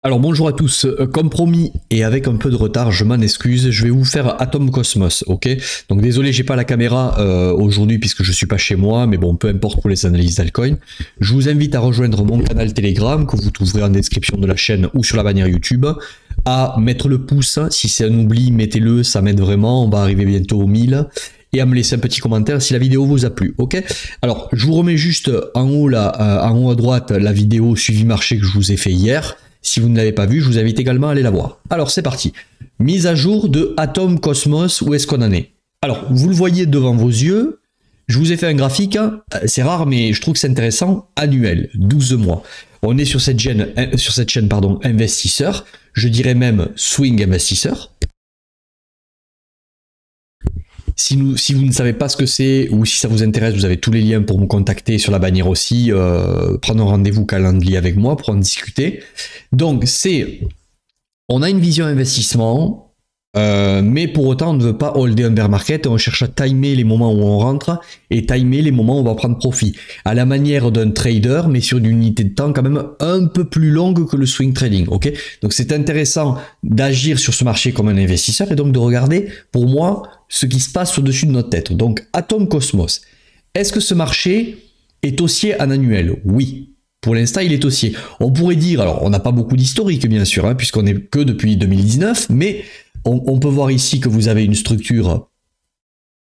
Alors bonjour à tous, comme promis et avec un peu de retard, je m'en excuse, je vais vous faire Atom Cosmos, ok? Donc désolé, j'ai pas la caméra aujourd'hui puisque je suis pas chez moi, mais bon, peu importe pour les analyses d'altcoin. Je vous invite à rejoindre mon canal Telegram que vous trouverez en description de la chaîne ou sur la bannière YouTube, à mettre le pouce, si c'est un oubli, mettez-le, ça m'aide vraiment, on va arriver bientôt aux 1000. Et à me laisser un petit commentaire si la vidéo vous a plu, ok? Alors, je vous remets juste en haut, là, en haut à droite, la vidéo suivi marché que je vous ai fait hier. Si vous ne l'avez pas vu, je vous invite également à aller la voir. Alors c'est parti. Mise à jour de Atom Cosmos, où est-ce qu'on en est? Alors, vous le voyez devant vos yeux, je vous ai fait un graphique, c'est rare mais je trouve que c'est intéressant, annuel, 12 mois. On est sur cette chaîne, investisseur, je dirais même swing investisseur. Si vous ne savez pas ce que c'est ou si ça vous intéresse, vous avez tous les liens pour me contacter sur la bannière aussi, prendre un rendez-vous calendrier avec moi pour en discuter. Donc on a une vision investissement, mais pour autant on ne veut pas holder un bear market, on cherche à timer les moments où on rentre et timer les moments où on va prendre profit. À la manière d'un trader, mais sur une unité de temps quand même un peu plus longue que le swing trading, ok? Donc c'est intéressant d'agir sur ce marché comme un investisseur et donc de regarder, pour moi, ce qui se passe au-dessus de notre tête. Donc, Atom Cosmos. Est-ce que ce marché est haussier en annuel? Oui. Pour l'instant, il est haussier. On pourrait dire, alors on n'a pas beaucoup d'historique bien sûr, hein, puisqu'on n'est que depuis 2019, mais on peut voir ici que vous avez une structure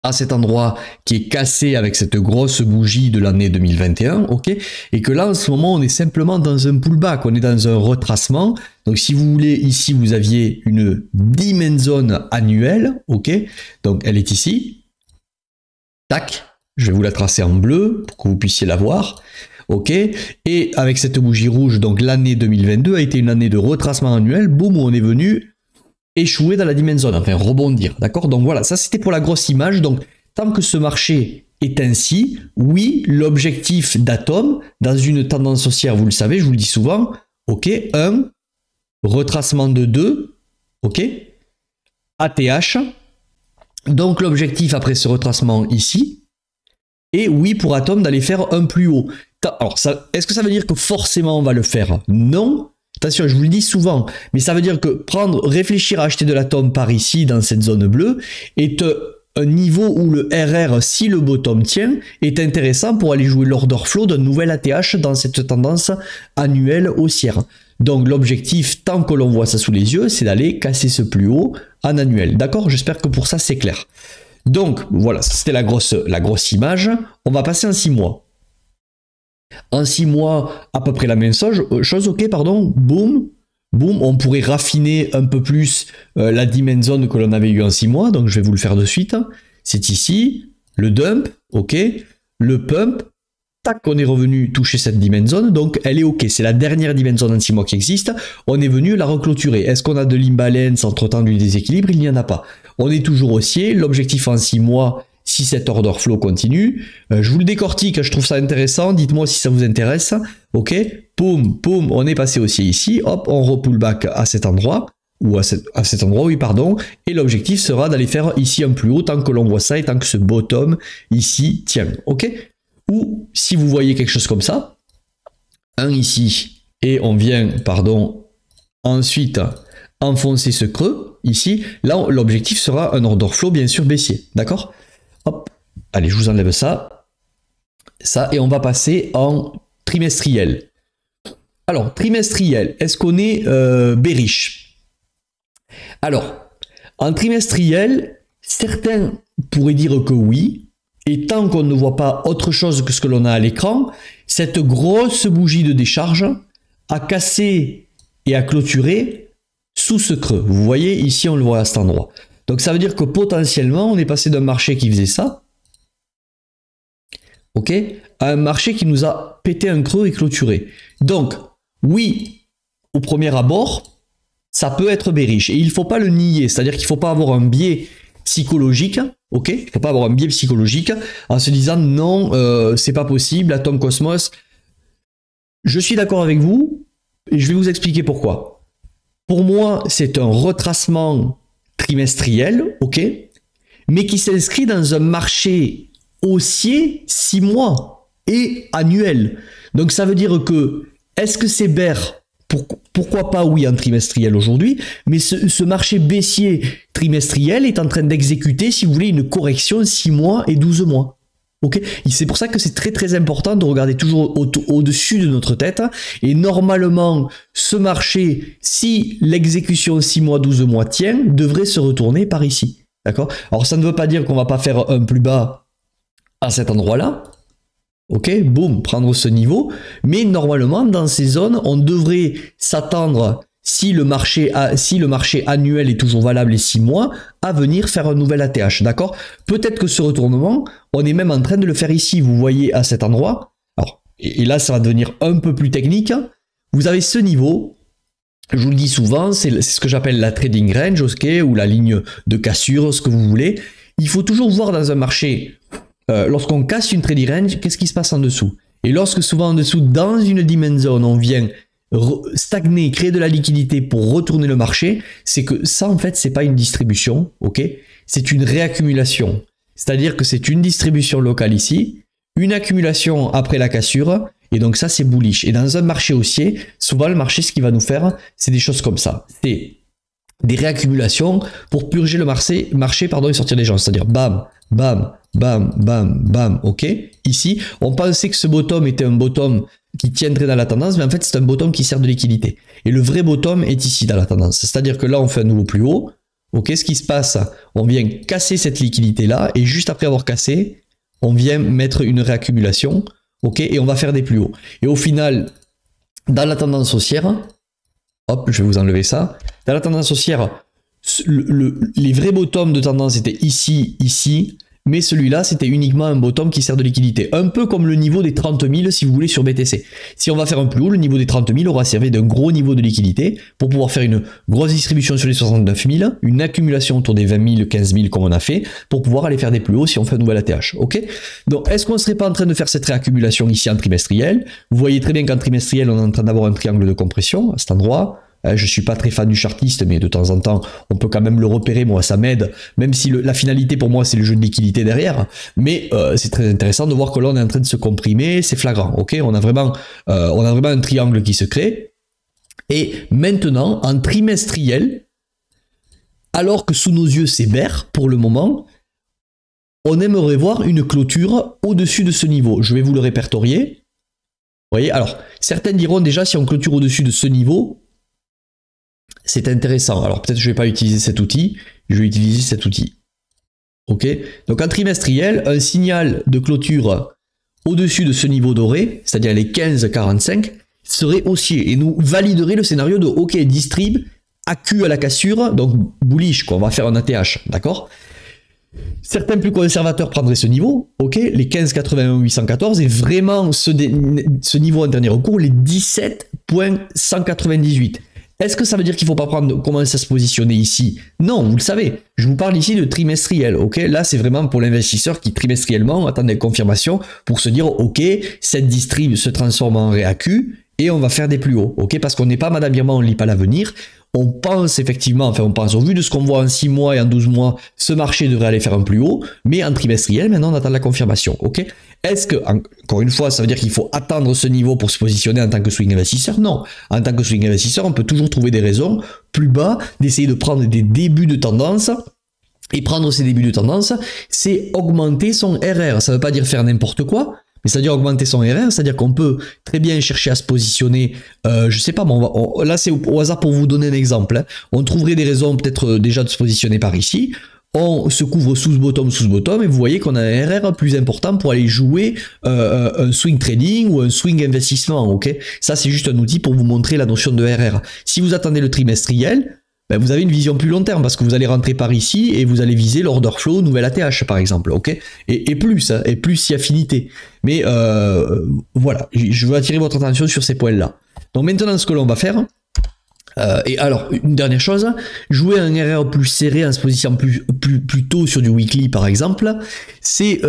à cet endroit qui est cassée avec cette grosse bougie de l'année 2021, ok? Et que là, en ce moment, on est simplement dans un pullback, on est dans un retracement. Donc, si vous voulez, ici, vous aviez une dimension zone annuelle, ok? Donc, elle est ici. Tac, je vais vous la tracer en bleu pour que vous puissiez la voir. Ok, et avec cette bougie rouge, donc l'année 2022 a été une année de retracement annuel, boum, où on est venu échouer dans la dimension zone, enfin rebondir, d'accord? Donc voilà, ça c'était pour la grosse image. Donc tant que ce marché est ainsi, oui, l'objectif d'Atom, dans une tendance haussière, vous le savez, je vous le dis souvent, ok, 1, retracement de 2, ok, ATH, donc l'objectif après ce retracement ici, et oui pour Atom d'aller faire un plus haut. Alors, est-ce que ça veut dire que forcément on va le faire? Non. Attention, je vous le dis souvent, mais ça veut dire que réfléchir à acheter de l'Atom par ici, dans cette zone bleue, est un niveau où le RR, si le bottom tient, est intéressant pour aller jouer l'order flow d'un nouvel ATH dans cette tendance annuelle haussière. Donc l'objectif, tant que l'on voit ça sous les yeux, c'est d'aller casser ce plus haut en annuel. D'accord? J'espère que pour ça c'est clair. Donc voilà, c'était la grosse image. On va passer en 6 mois. En 6 mois, à peu près la même chose, ok, pardon, boum, boum, on pourrait raffiner un peu plus la dimension zone que l'on avait eu en 6 mois, donc je vais vous le faire de suite. C'est ici, le dump, ok, le pump, tac, on est revenu toucher cette dimension zone, donc elle est ok, c'est la dernière dimension zone en 6 mois qui existe, on est venu la reclôturer. Est-ce qu'on a de l'imbalance entre-temps du déséquilibre? Il n'y en a pas. On est toujours haussier, l'objectif en 6 mois, si cet order flow continue, je vous le décortique, je trouve ça intéressant, dites-moi si ça vous intéresse, ok, poum, poum, on est passé haussier ici, hop, on repull back à cet endroit, ou à cet endroit, oui, pardon, et l'objectif sera d'aller faire ici un plus haut, tant que l'on voit ça, et tant que ce bottom ici tient, ok? Ou, si vous voyez quelque chose comme ça, un ici, et on vient, pardon, ensuite enfoncer ce creux, ici, là, l'objectif sera un order flow, bien sûr, baissier, d'accord? Hop, allez, je vous enlève ça, et on va passer en trimestriel. Alors, trimestriel, est-ce qu'on est bearish? Alors, en trimestriel, certains pourraient dire que oui, et tant qu'on ne voit pas autre chose que ce que l'on a à l'écran, cette grosse bougie de décharge a cassé et a clôturé sous ce creux. Vous voyez, ici, on le voit à cet endroit. Donc ça veut dire que potentiellement, on est passé d'un marché qui faisait ça, ok, à un marché qui nous a pété un creux et clôturé. Donc, oui, au premier abord, ça peut être bearish. Et il ne faut pas le nier, c'est-à-dire qu'il ne faut pas avoir un biais psychologique, ok, il ne faut pas avoir un biais psychologique en se disant non, c'est pas possible, Atom Cosmos. Je suis d'accord avec vous et je vais vous expliquer pourquoi. Pour moi, c'est un retracement trimestriel, ok, mais qui s'inscrit dans un marché haussier 6 mois et annuel. Donc ça veut dire que, est-ce que c'est bear pourquoi pas oui en trimestriel aujourd'hui, mais ce marché baissier trimestriel est en train d'exécuter, si vous voulez, une correction 6 mois et 12 mois. Ok, c'est pour ça que c'est très très important de regarder toujours au-dessus de notre tête. Et normalement, ce marché, si l'exécution 6 mois, 12 mois tient, devrait se retourner par ici. D'accord? Alors ça ne veut pas dire qu'on va pas faire un plus bas à cet endroit-là. Ok, boum, prendre ce niveau. Mais normalement, dans ces zones, on devrait s'attendre, si le marché annuel est toujours valable les 6 mois, à venir faire un nouvel ATH, d'accord? Peut-être que ce retournement, on est même en train de le faire ici, vous voyez à cet endroit. Alors, et là, ça va devenir un peu plus technique. Vous avez ce niveau, je vous le dis souvent, c'est ce que j'appelle la trading range, ok, ou la ligne de cassure, ce que vous voulez. Il faut toujours voir dans un marché, lorsqu'on casse une trading range, qu'est-ce qui se passe en dessous? Et lorsque souvent en dessous, dans une demand zone, on vient stagner, créer de la liquidité pour retourner le marché, c'est que ça en fait c'est pas une distribution, ok, c'est une réaccumulation. C'est-à-dire que c'est une distribution locale ici, une accumulation après la cassure, et donc ça c'est bullish. Et dans un marché haussier, souvent le marché ce qu'il va nous faire, c'est des choses comme ça. C'est des réaccumulations pour purger le marché et sortir des gens. C'est-à-dire bam, bam, bam, bam, bam, ok. Ici, on pensait que ce bottom était un bottom qui tiendrait dans la tendance, mais en fait c'est un bottom qui sert de liquidité. Et le vrai bottom est ici dans la tendance. C'est-à-dire que là on fait un nouveau plus haut. Ok, ce qui se passe, on vient casser cette liquidité-là, et juste après avoir cassé, on vient mettre une réaccumulation, ok, et on va faire des plus hauts. Et au final, dans la tendance haussière, hop, je vais vous enlever ça, dans la tendance haussière, les vrais bottoms de tendance étaient ici, ici, mais celui-là, c'était uniquement un bottom qui sert de liquidité. Un peu comme le niveau des 30 000, si vous voulez, sur BTC. Si on va faire un plus haut, le niveau des 30 000 aura servi d'un gros niveau de liquidité pour pouvoir faire une grosse distribution sur les 69 000, une accumulation autour des 20 000, 15 000 comme on a fait, pour pouvoir aller faire des plus hauts si on fait un nouvel ATH. Ok? Donc, est-ce qu'on ne serait pas en train de faire cette réaccumulation ici en trimestriel? Vous voyez très bien qu'en trimestriel, on est en train d'avoir un triangle de compression à cet endroit. Je suis pas très fan du chartiste, mais de temps en temps, on peut quand même le repérer. Moi, ça m'aide, même si la finalité pour moi, c'est le jeu de liquidité derrière. Mais c'est très intéressant de voir que là, on est en train de se comprimer. C'est flagrant, ok? On a vraiment un triangle qui se crée. Et maintenant, en trimestriel, alors que sous nos yeux, c'est bear pour le moment, on aimerait voir une clôture au-dessus de ce niveau. Je vais vous le répertorier. Vous voyez? Alors, certains diront déjà, si on clôture au-dessus de ce niveau, c'est intéressant. Alors peut-être que je ne vais pas utiliser cet outil, je vais utiliser cet outil. Ok. Donc en trimestriel, un signal de clôture au-dessus de ce niveau doré, c'est-à-dire les 15,45, serait haussier et nous validerait le scénario de OK, distrib, AQ à la cassure, donc bullish, quoi. On va faire un ATH, d'accord? Certains plus conservateurs prendraient ce niveau, ok, les 15,81 814, et vraiment ce niveau en dernier recours, les 17,198. Est-ce que ça veut dire qu'il ne faut pas commencer à se positionner ici? Non, vous le savez. Je vous parle ici de trimestriel. Ok, là, c'est vraiment pour l'investisseur qui trimestriellement attend des confirmations pour se dire ok, cette distrib se transforme en réacu et on va faire des plus hauts. Ok, parce qu'on n'est pas Madame Irma, on ne lit pas l'avenir. On pense effectivement, enfin on pense au vu de ce qu'on voit en 6 mois et en 12 mois, ce marché devrait aller faire un plus haut, mais en trimestriel, maintenant on attend la confirmation. Ok. Est-ce que, encore une fois, ça veut dire qu'il faut attendre ce niveau pour se positionner en tant que swing investisseur? Non. En tant que swing investisseur, on peut toujours trouver des raisons plus bas d'essayer de prendre des débuts de tendance. Et prendre ces débuts de tendance, c'est augmenter son RR. Ça ne veut pas dire faire n'importe quoi, mais c'est-à-dire augmenter son RR, c'est-à-dire qu'on peut très bien chercher à se positionner, je sais pas, là c'est au hasard pour vous donner un exemple, hein. On trouverait des raisons peut-être déjà de se positionner par ici, on se couvre sous ce bottom, et vous voyez qu'on a un RR plus important pour aller jouer un swing trading ou un swing investissement, ok? Ça c'est juste un outil pour vous montrer la notion de RR. Si vous attendez le trimestriel, ben vous avez une vision plus long terme parce que vous allez rentrer par ici et vous allez viser l'order flow, nouvelle ATH par exemple, ok? Et plus, hein, et plus si affinité. Mais voilà, je veux attirer votre attention sur ces points-là. Donc maintenant, ce que l'on va faire, et alors, une dernière chose, jouer un RR plus serré en se positionnant plus tôt sur du weekly par exemple, c'est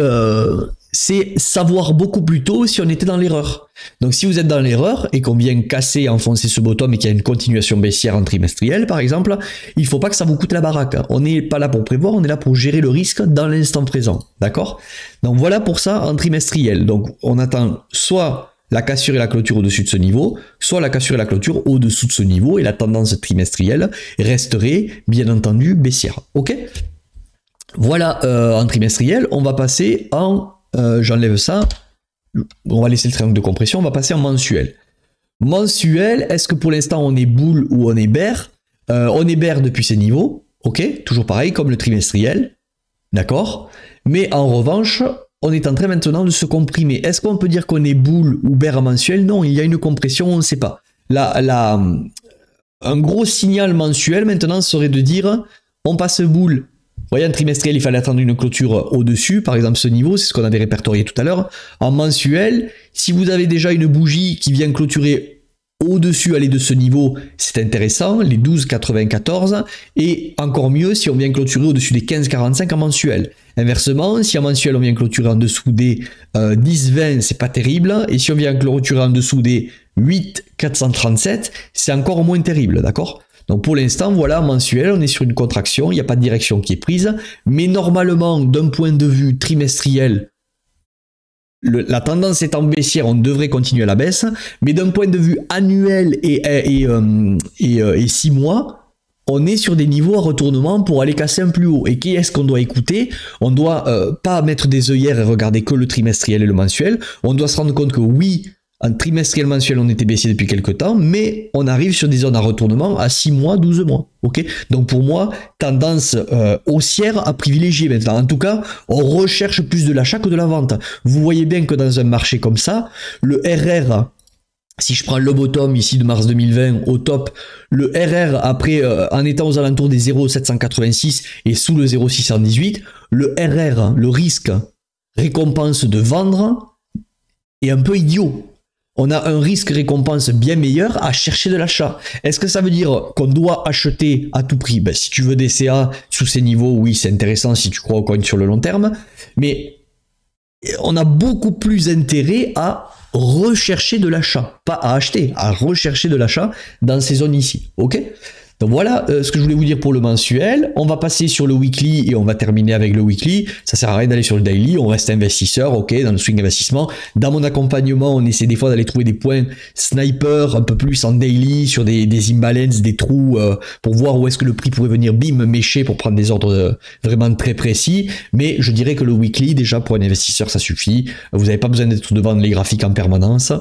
savoir beaucoup plus tôt si on était dans l'erreur. Donc si vous êtes dans l'erreur et qu'on vient casser, enfoncer ce bottom et qu'il y a une continuation baissière en trimestriel par exemple, il ne faut pas que ça vous coûte la baraque. On n'est pas là pour prévoir, on est là pour gérer le risque dans l'instant présent. D'accord? Donc voilà pour ça en trimestriel. Donc on attend soit la cassure et la clôture au-dessus de ce niveau, soit la cassure et la clôture au-dessous de ce niveau, et la tendance trimestrielle resterait bien entendu baissière. Ok? Voilà en trimestriel. On va passer en... j'enlève ça. On va laisser le triangle de compression. On va passer en mensuel. Mensuel, est-ce que pour l'instant on est bull ou on est bear? On est bear depuis ces niveaux. Ok? Toujours pareil comme le trimestriel. D'accord? Mais en revanche, on est en train maintenant de se comprimer. Est-ce qu'on peut dire qu'on est bull ou bear mensuel? Non, il y a une compression, on ne sait pas. Un gros signal mensuel maintenant serait de dire on passe bull. Vous voyez, en trimestriel, il fallait attendre une clôture au-dessus, par exemple ce niveau, c'est ce qu'on avait répertorié tout à l'heure. En mensuel, si vous avez déjà une bougie qui vient clôturer au-dessus, aller de ce niveau, c'est intéressant, les 12,94, et encore mieux si on vient clôturer au-dessus des 15,45 en mensuel. Inversement, si en mensuel on vient clôturer en dessous des 10,20, c'est pas terrible, et si on vient clôturer en dessous des 8,437, c'est encore moins terrible, d'accord? Donc pour l'instant, voilà, mensuel, on est sur une contraction, il n'y a pas de direction qui est prise, mais normalement, d'un point de vue trimestriel, la tendance étant baissière, on devrait continuer à la baisse, mais d'un point de vue annuel et 6 mois, on est sur des niveaux à retournement pour aller casser un plus haut. Et qui est-ce qu'on doit écouter? On ne doit pas mettre des œillères et regarder que le trimestriel et le mensuel. On doit se rendre compte que oui, en trimestriel mensuel, on était baissier depuis quelques temps, mais on arrive sur des zones à retournement à 6 mois, 12 mois. Okay, donc pour moi, tendance haussière à privilégier maintenant. En tout cas, on recherche plus de l'achat que de la vente. Vous voyez bien que dans un marché comme ça, le RR, si je prends le bottom ici de mars 2020 au top, le RR après en étant aux alentours des 0,786 et sous le 0,618, le RR, le risque récompense de vendre est un peu idiot. On a un risque récompense bien meilleur à chercher de l'achat. Est-ce que ça veut dire qu'on doit acheter à tout prix? Ben, si tu veux des CA sous ces niveaux, oui, c'est intéressant si tu crois au coin sur le long terme. Mais on a beaucoup plus intérêt à rechercher de l'achat. Pas à acheter, à rechercher de l'achat dans ces zones ici. Ok? Donc voilà ce que je voulais vous dire pour le mensuel. On va passer sur le weekly et on va terminer avec le weekly. Ça sert à rien d'aller sur le daily, on reste investisseur, ok, dans le swing investissement. Dans mon accompagnement, on essaie des fois d'aller trouver des points sniper un peu plus en daily, sur des imbalances, des trous, pour voir où est-ce que le prix pourrait venir, bim, mécher pour prendre des ordres vraiment très précis. Mais je dirais que le weekly, déjà pour un investisseur, ça suffit. Vous n'avez pas besoin d'être devant les graphiques en permanence.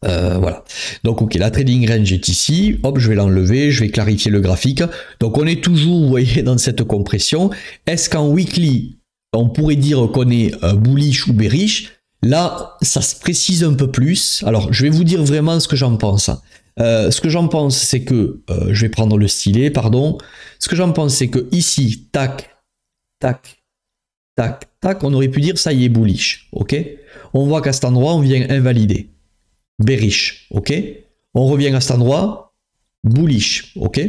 Voilà. Donc ok, la trading range est ici. Hop, je vais l'enlever, je vais clarifier le graphique. Donc on est toujours, vous voyez, dans cette compression. Est-ce qu'en weekly, on pourrait dire qu'on est bullish ou bearish? Là, ça se précise un peu plus. Alors, je vais vous dire vraiment ce que j'en pense. Ce que j'en pense, c'est que... je vais prendre le stylet, pardon. Ce que j'en pense, c'est que ici, tac, tac, tac, tac, on aurait pu dire ça y est bullish. Ok? On voit qu'à cet endroit, on vient invalider. Bearish, ok. On revient à cet endroit, bullish, ok.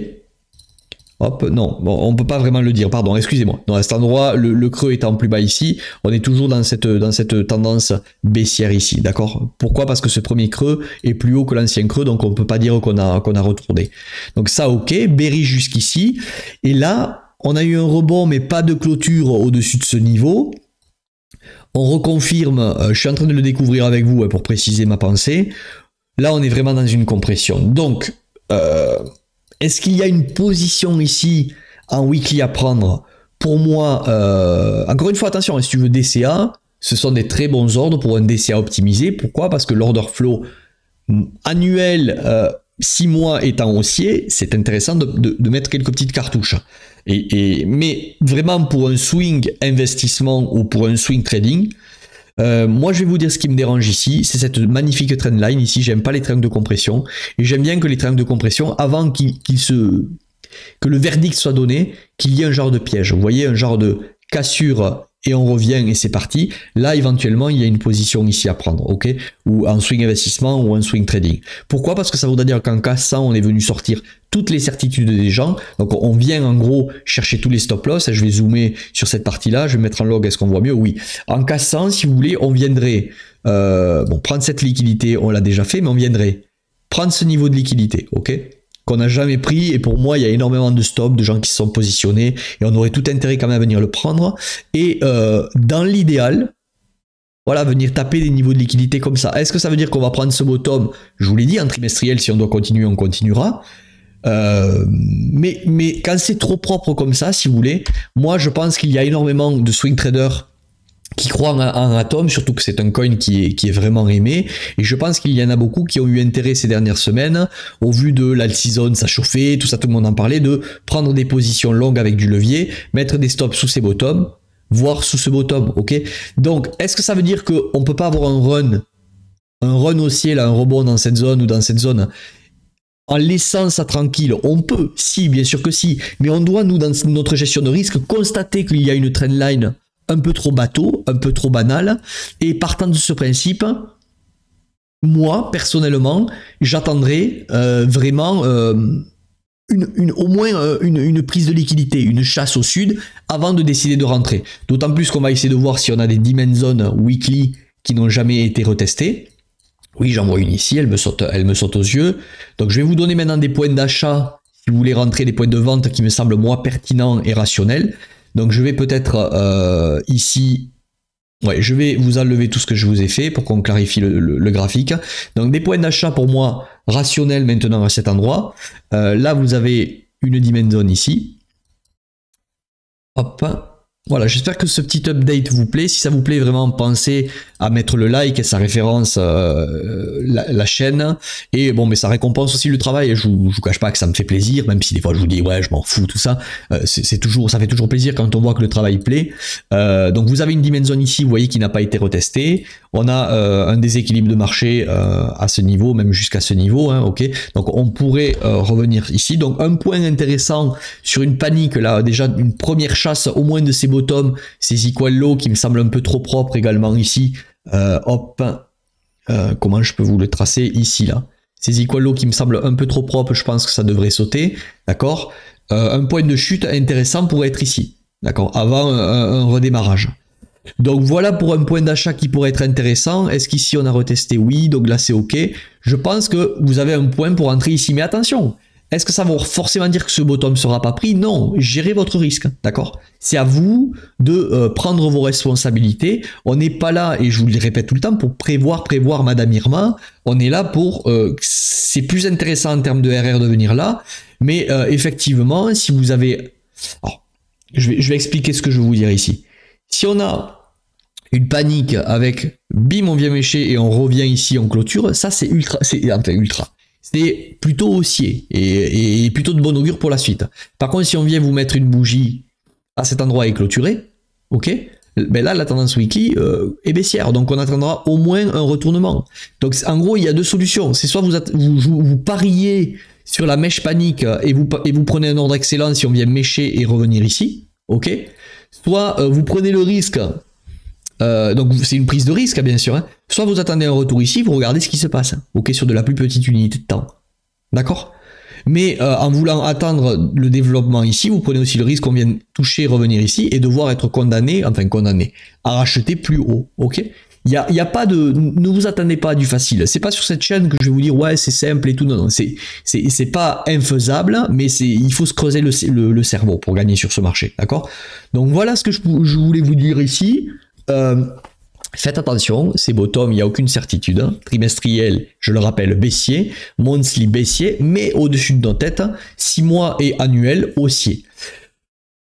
Hop, non, bon, on ne peut pas vraiment le dire, pardon, excusez-moi. Non, à cet endroit, le creux étant plus bas ici, on est toujours dans cette tendance baissière ici, d'accord. Pourquoi? Parce que ce premier creux est plus haut que l'ancien creux, donc on ne peut pas dire qu'on a retourné. Donc ça, ok, bearish jusqu'ici. Et là, on a eu un rebond, mais pas de clôture au-dessus de ce niveau. On reconfirme, je suis en train de le découvrir avec vous pour préciser ma pensée. Là, on est vraiment dans une compression. Donc, est-ce qu'il y a une position ici en weekly à prendre? Pour moi, encore une fois, attention, si tu veux DCA, ce sont des très bons ordres pour un DCA optimisé. Pourquoi? Parce que l'order flow annuel 6 mois étant haussier, c'est intéressant de mettre quelques petites cartouches. Mais vraiment pour un swing investissement ou pour un swing trading, moi je vais vous dire ce qui me dérange ici, c'est cette magnifique trendline ici. J'aime pas les triangles de compression et j'aime bien que les triangles de compression, avant que le verdict soit donné, qu'il y ait un genre de piège. Vous voyez, un genre de cassure et on revient et c'est parti. Là, éventuellement, il y a une position ici à prendre, ok? Ou en swing investissement ou en swing trading. Pourquoi? Parce que ça voudrait dire qu'en cassant, on est venu sortir toutes les certitudes des gens. Donc, on vient en gros chercher tous les stop loss. Je vais zoomer sur cette partie-là. Je vais mettre en log. Est-ce qu'on voit mieux? Oui. En cassant, si vous voulez, on viendrait prendre cette liquidité. On l'a déjà fait, mais on viendrait prendre ce niveau de liquidité, ok? Qu'on n'a jamais pris, et pour moi il y a énormément de stops, de gens qui se sont positionnés et on aurait tout intérêt quand même à venir le prendre. Et dans l'idéal, voilà, venir taper des niveaux de liquidité comme ça. Est-ce que ça veut dire qu'on va prendre ce bottom? Je vous l'ai dit, en trimestriel, si on doit continuer, on continuera. Mais quand c'est trop propre comme ça, si vous voulez, moi je pense qu'il y a énormément de swing traders qui croient en Atom, surtout que c'est un coin qui est vraiment aimé, et je pense qu'il y en a beaucoup qui ont eu intérêt ces dernières semaines, au vu de l'alt season, ça chauffait, tout ça, tout le monde en parlait, de prendre des positions longues avec du levier, mettre des stops sous ces bottoms, voire sous ce bottom, ok? Donc, est-ce que ça veut dire qu'on peut pas avoir un run haussier, là, un rebond dans cette zone ou dans cette zone, en laissant ça tranquille? On peut, si, bien sûr que si, mais on doit, nous, dans notre gestion de risque, constater qu'il y a une trendline un peu trop bateau, un peu trop banal, et partant de ce principe, moi, personnellement, j'attendrai vraiment au moins une prise de liquidité, une chasse au sud, avant de décider de rentrer. D'autant plus qu'on va essayer de voir si on a des demand zones weekly qui n'ont jamais été retestées. Oui, j'en vois une ici, elle me saute aux yeux. Donc je vais vous donner maintenant des points d'achat, si vous voulez rentrer, des points de vente qui me semblent moi pertinents et rationnels. Donc je vais peut-être ici, ouais, je vais vous enlever tout ce que je vous ai fait pour qu'on clarifie le graphique. Donc des points d'achat pour moi rationnels maintenant à cet endroit. Là vous avez une demand zone ici. Hop. Voilà, j'espère que ce petit update vous plaît. Si ça vous plaît vraiment, pensez à mettre le like et ça référence la chaîne. Et bon, mais ça récompense aussi le travail. Je vous cache pas que ça me fait plaisir, même si des fois je vous dis ouais, je m'en fous, tout ça. Ça fait toujours plaisir quand on voit que le travail plaît. Donc vous avez une demand zone ici, vous voyez, qui n'a pas été retestée. On a un déséquilibre de marché à ce niveau, même jusqu'à ce niveau, hein, ok. Donc on pourrait revenir ici. Donc un point intéressant sur une panique, là, déjà une première chasse au moins de ces bottoms, ces equal low qui me semblent un peu trop propres également ici. Hop, comment je peux vous le tracer ici, là. Ces equal low qui me semblent un peu trop propres, je pense que ça devrait sauter, d'accord. Un point de chute intéressant pourrait être ici, d'accord, avant un redémarrage. Donc voilà pour un point d'achat qui pourrait être intéressant. Est-ce qu'ici on a retesté? Oui, donc là c'est ok. Je pense que vous avez un point pour entrer ici, mais attention, est-ce que ça va forcément dire que ce bottom ne sera pas pris? Non, gérez votre risque, d'accord? C'est à vous de prendre vos responsabilités. On n'est pas là, et je vous le répète tout le temps, pour prévoir Madame Irma. On est là pour... c'est plus intéressant en termes de RR de venir là, mais effectivement, si vous avez... Alors, je vais expliquer ce que je veux vous dire ici. Si on a une panique avec bim, on vient mécher et on revient ici en clôture, ça c'est ultra, c'est plutôt haussier et plutôt de bon augure pour la suite. Par contre, si on vient vous mettre une bougie à cet endroit et clôturer, ok, ben là la tendance weekly est baissière, donc on attendra au moins un retournement. Donc en gros, il y a deux solutions. C'est soit vous pariez sur la mèche panique et vous prenez un ordre excellent si on vient mécher et revenir ici, ok. Soit vous prenez le risque, donc c'est une prise de risque bien sûr, hein. Soit vous attendez un retour ici, vous regardez ce qui se passe, ok, sur de la plus petite unité de temps, d'accord. Mais en voulant attendre le développement ici, vous prenez aussi le risque qu'on vienne toucher, revenir ici et devoir être condamné à racheter plus haut, ok. Il y a pas de, ne vous attendez pas à du facile. C'est pas sur cette chaîne que je vais vous dire ouais c'est simple et tout. Non, c'est pas infaisable, mais il faut se creuser le cerveau pour gagner sur ce marché, d'accord. Donc voilà ce que je voulais vous dire ici. Faites attention, ces bottoms, il n'y a aucune certitude. Hein. Trimestriel, je le rappelle, baissier, monthly baissier, mais au-dessus de nos têtes, 6 mois et annuel haussier.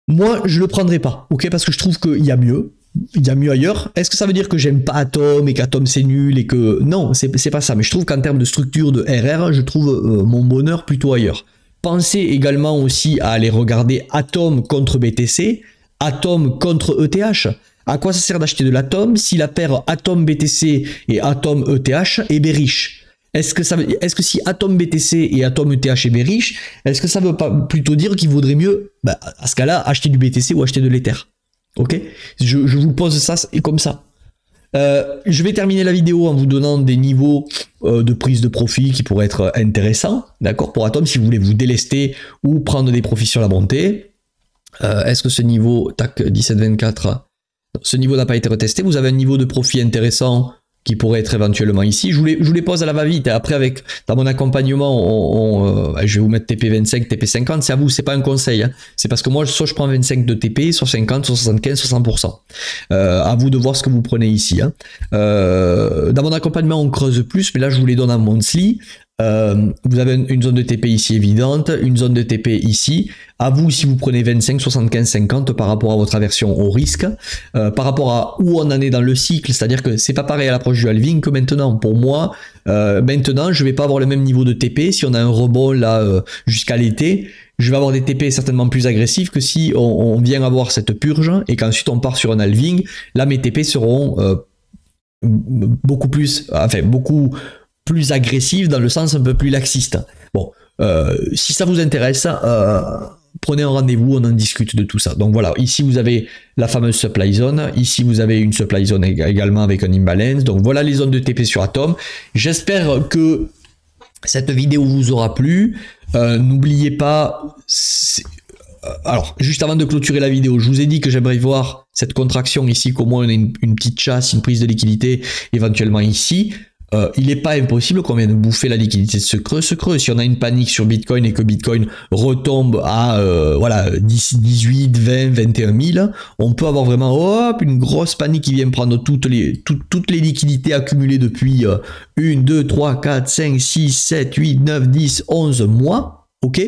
Moi, je le prendrai pas, ok, parce que je trouve qu'il y a mieux. Il y a mieux ailleurs. Est-ce que ça veut dire que j'aime pas Atom et qu'Atom c'est nul et que... Non, c'est pas ça. Mais je trouve qu'en termes de structure de RR, je trouve mon bonheur plutôt ailleurs. Pensez également aussi à aller regarder Atom contre BTC, Atom contre ETH. À quoi ça sert d'acheter de l'Atom si la paire Atom BTC et Atom ETH est bearish? Est-ce que si Atom BTC et Atom ETH est bearish, est-ce que ça veut pas plutôt dire qu'il vaudrait mieux, bah, à ce cas-là, acheter du BTC ou acheter de l'Ether? Ok, je vous pose ça comme ça. Je vais terminer la vidéo en vous donnant des niveaux de prise de profit qui pourraient être intéressants, d'accord, pour Atom si vous voulez vous délester ou prendre des profits sur la montée. Est-ce que ce niveau, tac, 17,24, ce niveau n'a pas été retesté? Vous avez un niveau de profit intéressant qui pourraient être éventuellement ici. Je vous les pose à la va-vite. Après, dans mon accompagnement, je vais vous mettre TP25, TP50. C'est à vous, c'est pas un conseil. Hein. C'est parce que moi, soit je prends 25 de TP, soit 50, soit 75, soit 100%. À vous de voir ce que vous prenez ici. Hein. Dans mon accompagnement, on creuse plus, mais là, je vous les donne en monthly. Vous avez une zone de TP ici évidente, une zone de TP ici. À vous si vous prenez 25, 75, 50 par rapport à votre aversion au risque, par rapport à où on en est dans le cycle, c'est-à-dire que c'est pas pareil à l'approche du halving que maintenant. Pour moi, maintenant je vais pas avoir le même niveau de TP. Si on a un rebond là jusqu'à l'été, je vais avoir des TP certainement plus agressifs que si on vient avoir cette purge et qu'ensuite on part sur un halving. Là mes TP seront beaucoup plus agressive dans le sens un peu plus laxiste. Bon, si ça vous intéresse, prenez un rendez-vous, on en discute de tout ça. Donc voilà, ici vous avez la fameuse supply zone, ici vous avez une supply zone également avec un imbalance. Donc voilà les zones de TP sur Atom. J'espère que cette vidéo vous aura plu. N'oubliez pas... Alors, juste avant de clôturer la vidéo, je vous ai dit que j'aimerais voir cette contraction ici, qu'au moins on ait une petite chasse, une prise de liquidité éventuellement ici. Il n'est pas impossible qu'on vienne bouffer la liquidité de ce creux. Si on a une panique sur Bitcoin et que Bitcoin retombe à 18, 20, 21 000, on peut avoir vraiment une grosse panique qui vient prendre toutes les liquidités accumulées depuis 1, 2, 3, 4, 5, 6, 7, 8, 9, 10, 11 mois, ok,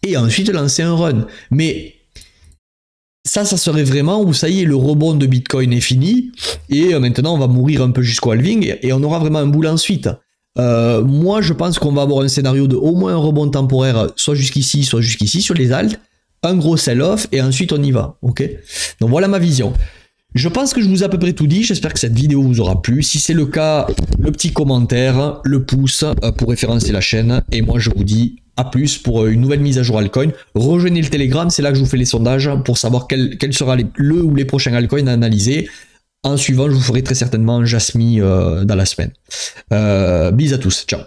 et ensuite lancer un run. Mais ça serait vraiment où ça y est, le rebond de Bitcoin est fini et maintenant on va mourir un peu jusqu'au halving et on aura vraiment un boule ensuite. Moi je pense qu'on va avoir un scénario de au moins un rebond temporaire, soit jusqu'ici sur les alts, un gros sell-off et ensuite on y va. Ok. Donc voilà ma vision. Je pense que je vous ai à peu près tout dit, j'espère que cette vidéo vous aura plu. Si c'est le cas, le petit commentaire, le pouce pour référencer la chaîne et moi je vous dis à plus pour une nouvelle mise à jour altcoin. Rejoignez le Telegram, c'est là que je vous fais les sondages pour savoir quel sera le ou les prochains altcoins à analyser. En suivant, je vous ferai très certainement Jasmine dans la semaine. Bis à tous, ciao.